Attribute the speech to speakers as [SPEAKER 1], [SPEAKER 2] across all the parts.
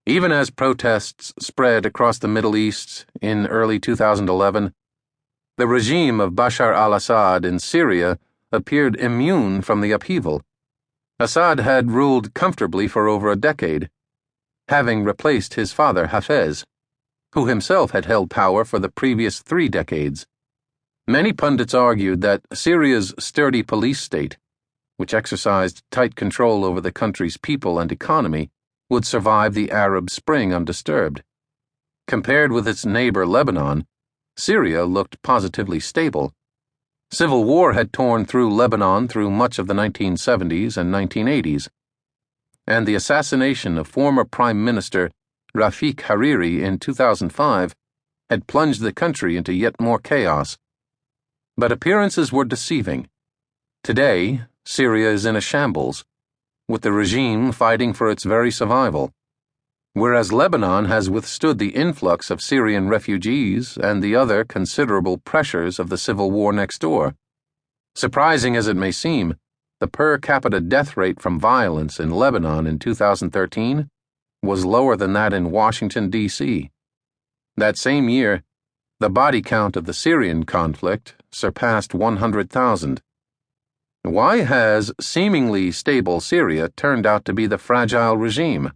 [SPEAKER 1] Even as protests spread across the Middle East in early 2011, the regime of Bashar al-Assad in Syria appeared immune from the upheaval. Assad had ruled comfortably for over a decade, having replaced his father Hafez, who himself had held power for the previous 3 decades. Many pundits argued that Syria's sturdy police state, which exercised tight control over the country's people and economy, would survive the Arab Spring undisturbed. Compared with its neighbor Lebanon, Syria looked positively stable. Civil war had torn through Lebanon through much of the 1970s and 1980s, and the assassination of former Prime Minister Rafik Hariri in 2005 had plunged the country into yet more chaos. But appearances were deceiving. Today, Syria is in a shambles, with the regime fighting for its very survival, whereas Lebanon has withstood the influx of Syrian refugees and the other considerable pressures of the civil war next door. Surprising as it may seem, the per capita death rate from violence in Lebanon in 2013 was lower than that in Washington, D.C. That same year, the body count of the Syrian conflict surpassed 100,000. Why has seemingly stable Syria turned out to be the fragile regime,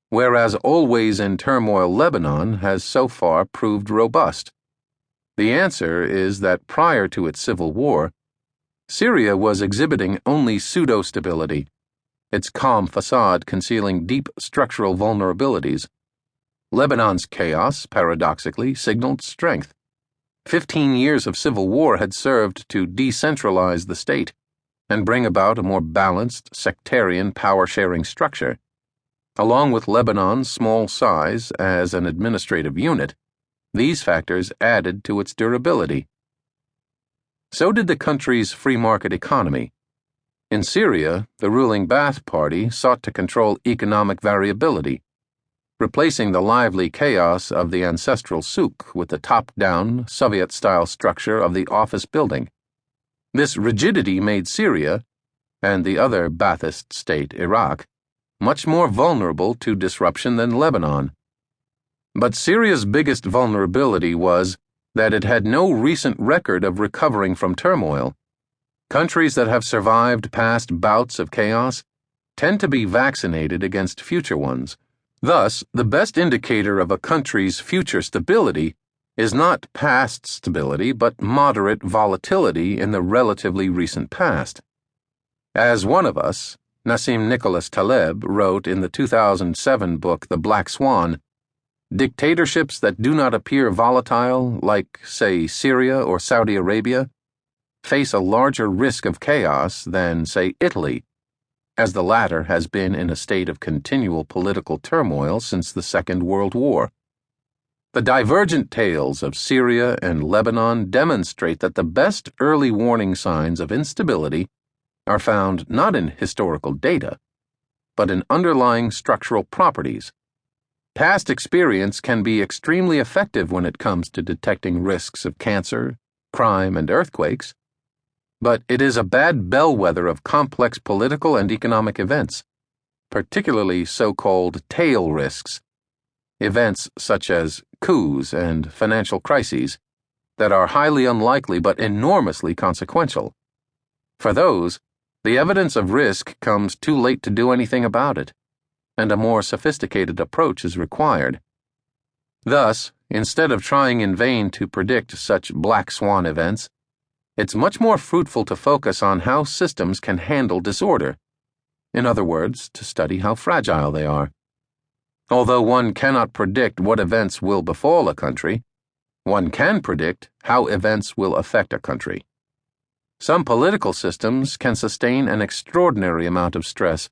[SPEAKER 1] whereas always in turmoil Lebanon has so far proved robust? The answer is that prior to its civil war, Syria was exhibiting only pseudo-stability, its calm facade concealing deep structural vulnerabilities. Lebanon's chaos, paradoxically, signaled strength. 15 years of civil war had served to decentralize the state and bring about a more balanced, sectarian power-sharing structure. Along with Lebanon's small size as an administrative unit, these factors added to its durability. So did the country's free market economy. In Syria, the ruling Ba'ath Party sought to control economic variability, replacing the lively chaos of the ancestral souk with the top-down, Soviet-style structure of the office building. This rigidity made Syria, and the other Ba'athist state, Iraq, much more vulnerable to disruption than Lebanon. But Syria's biggest vulnerability was that it had no recent record of recovering from turmoil. Countries that have survived past bouts of chaos tend to be vaccinated against future ones. Thus, the best indicator of a country's future stability is not past stability but moderate volatility in the relatively recent past. As one of us, Nassim Taleb, wrote in the 2007 book The Black Swan, dictatorships that do not appear volatile, like, say, Syria or Saudi Arabia, face a larger risk of chaos than, say, Italy, as the latter has been in a state of continual political turmoil since the Second World War. The divergent tales of Syria and Lebanon demonstrate that the best early warning signs of instability are found not in historical data, but in underlying structural properties. Past experience can be extremely effective when it comes to detecting risks of cancer, crime, and earthquakes, but it is a bad bellwether of complex political and economic events, particularly so-called tail risks, events such as coups and financial crises that are highly unlikely but enormously consequential. For those, the evidence of risk comes too late to do anything about it, and a more sophisticated approach is required. Thus, instead of trying in vain to predict such black swan events, it's much more fruitful to focus on how systems can handle disorder. In other words, to study how fragile they are. Although one cannot predict what events will befall a country, one can predict how events will affect a country. Some political systems can sustain an extraordinary amount of stress,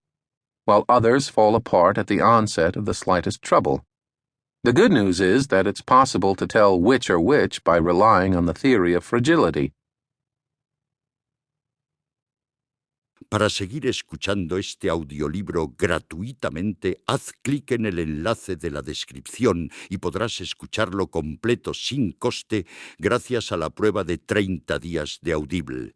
[SPEAKER 1] while others fall apart at the onset of the slightest trouble. The good news is that it's possible to tell which are which by relying on the theory of fragility.
[SPEAKER 2] Para seguir escuchando este audiolibro gratuitamente, haz clic en el enlace de la descripción y podrás escucharlo completo sin coste gracias a la prueba de 30 días de Audible.